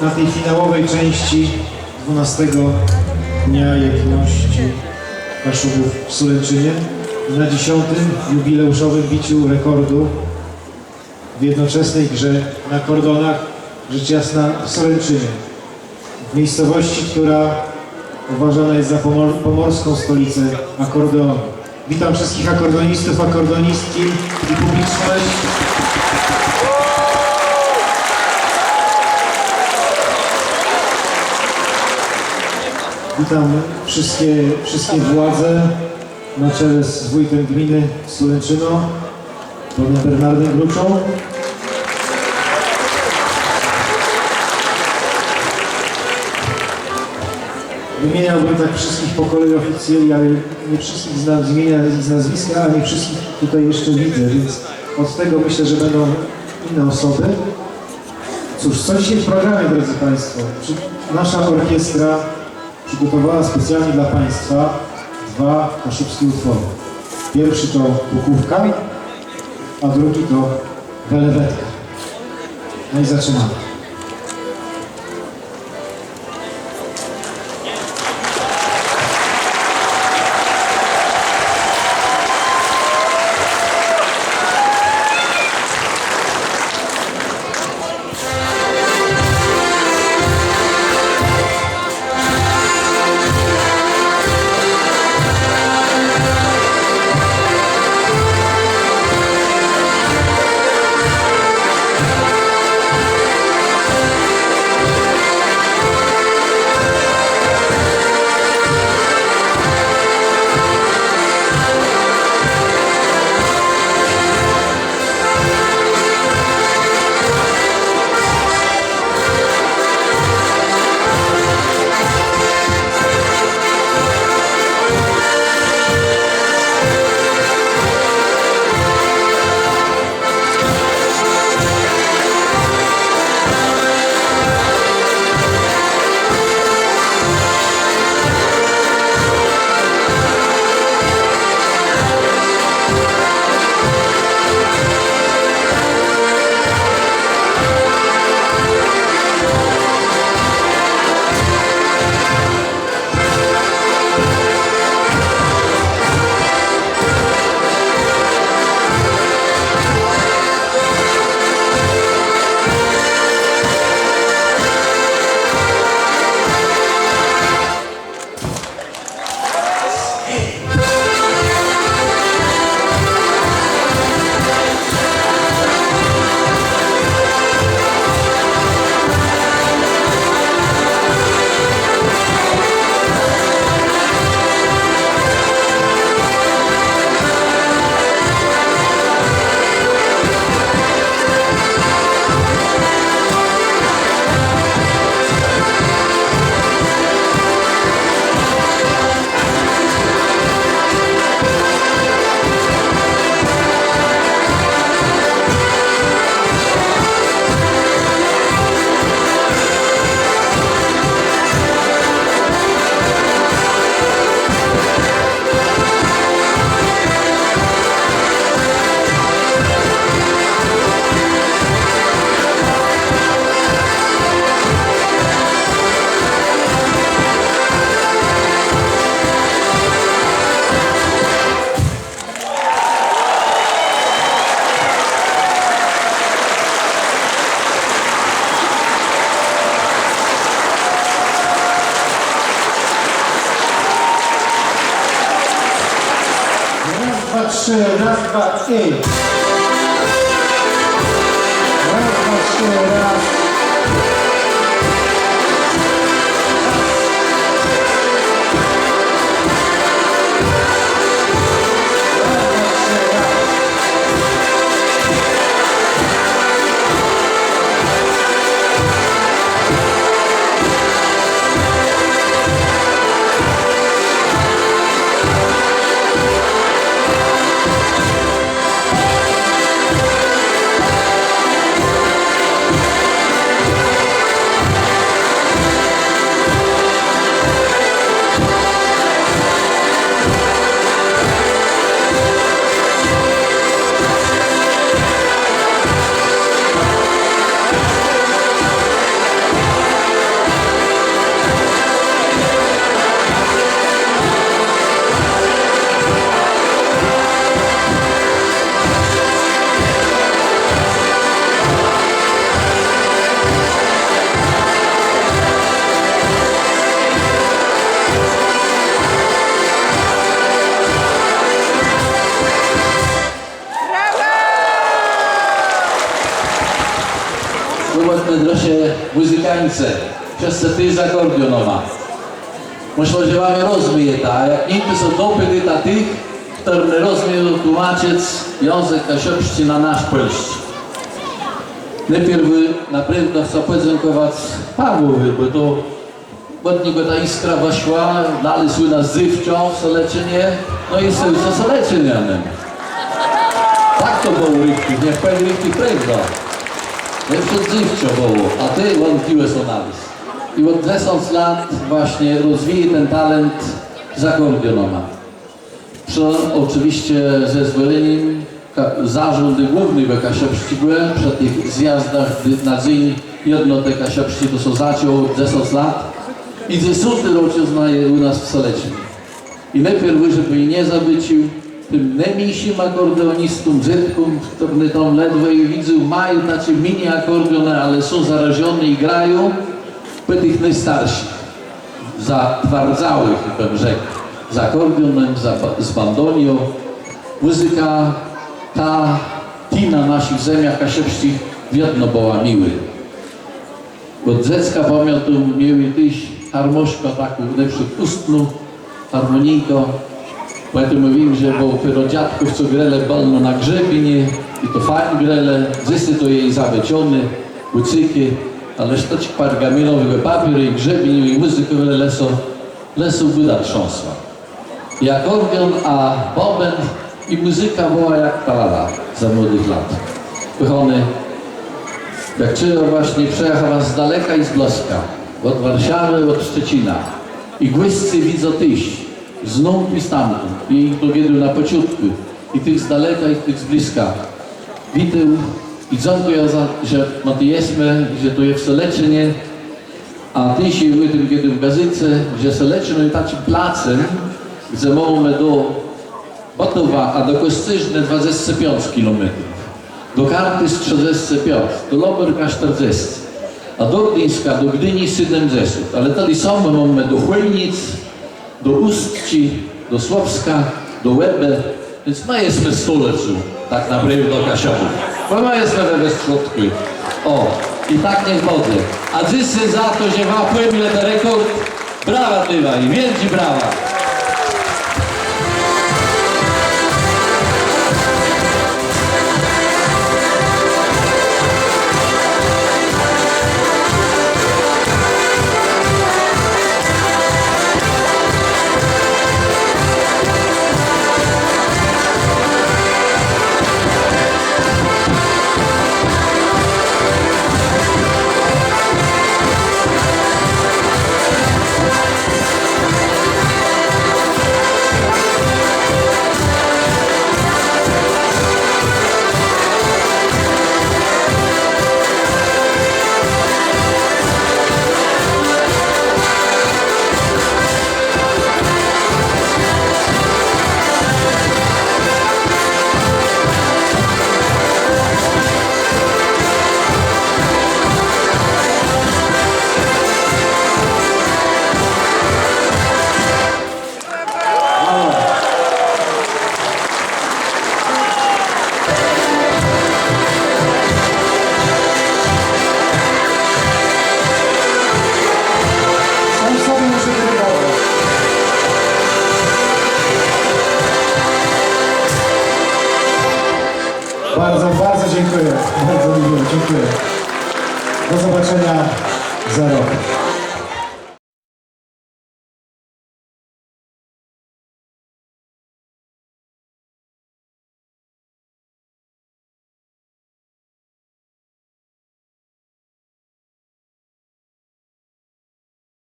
na tej finałowej części 12 Dnia Jawności Kaszubów w Sulęczynie i na 10. jubileuszowym biciu rekordu w jednoczesnej grze na kordonach, rzecz jasna, w Sulęczynie, w miejscowości, która uważana jest za pomorską stolicę akordeonu. Witam wszystkich akordonistów, akordonistki i publiczność. Witam wszystkie władze na czele z wójtem gminy Sulęczyno, panem Bernardem Gruczą. Wymieniałbym tak wszystkich po kolei oficjeli, ale nie wszystkich znam z imienia i z nazwiska, a nie wszystkich tutaj jeszcze widzę, więc od tego myślę, że będą inne osoby. Cóż, co dzisiaj w programie, drodzy Państwo? Nasza orkiestra przygotowała specjalnie dla Państwa 2 kaszubskie utwory. Pierwszy to Bukówka, a drugi to Welewetka. No i zaczynamy. Raz, dwa, i. Raz, dwa, trzy, raz. Wyłączmy drosie muzykańce, przez co ty z akordionoma. Myślę, że mamy rozumie ta, jak nigdy są dopyty na tych, którym rozumieją tłumaczyć język kasiopści na nasz polski. Najpierw na pewno chcę podziękować Pawłowi, bo to od niego ta iskra weszła, dalej są nas zywczą w Soleczynie, no i są co Soleczynianem. Tak to było richtig, niech pani richtig prawda. Nie przed zywczą było, a ty wątpiłeś o nas. I od 10 lat właśnie rozwija ten talent z akordionoma. Oczywiście ze zwoleniem zarządy głównej w Kasiopści byłem przy tych zjazdach na dzień jedno te Kasiopści to są zaczął od 10 lat i 10 rocznie znaje u nas w Solecinie. I najpierw, żeby nie zabycił tym najmniejszym akordeonistom, zetkom, którzy tam ledwo i widzą, mają takie mini akordeony, ale są zarażone i grają po tych najstarszych, zatwardzałych, bym rzekł, z akordeonem, z bandonią. Muzyka ta na naszych ziemiach kasiopskich wiedno była miły. Od dziecka pamiętam, mieli też harmoszkę taką, najpierw ustną harmonijkę. Potem mówiłem, że było pyro dziadków, co grele balno na grzebinie i to fajnie grele, zysy to jej zawiecione, ucyki, ale sztocik pargamilowy, papier i grzebień i muzykę lesą byda trząsła. I akordeon, a boben i muzyka była jak talala za młodych lat. Wychony, jak czyło właśnie przejechała z daleka i z bloska, od Warszawy, od Szczecina. I głyscy widzą tyś, znów i stamtąd, i to kiedy na pociutku, i tych z daleka, i tych z bliska. Widzę i dziękuję za, że no to jesteśmy, że to jest w Soleczynie, a ty się w tym kiedy w gazecie, że Solecin jest takim placem, gdzie mamy do Botowa, a do Kostyżny 25 km, do Karpys 35, do Loberka 40, a do Gdyńska, do Gdyni 70, ale wtedy same mamy do Chojnic, do Ustci, do Słowska, do Łebe, więc my jesteśmy w Stoleczu, tak naprawdę do Kasiopów, bo my jesteśmy we środku. O, i tak niech będzie. A dziś za to, że wam ile ten rekord, brawa dywa i wielki brawa. Bardzo dziękuję. Bardzo miło, dziękuję. Do zobaczenia za rok.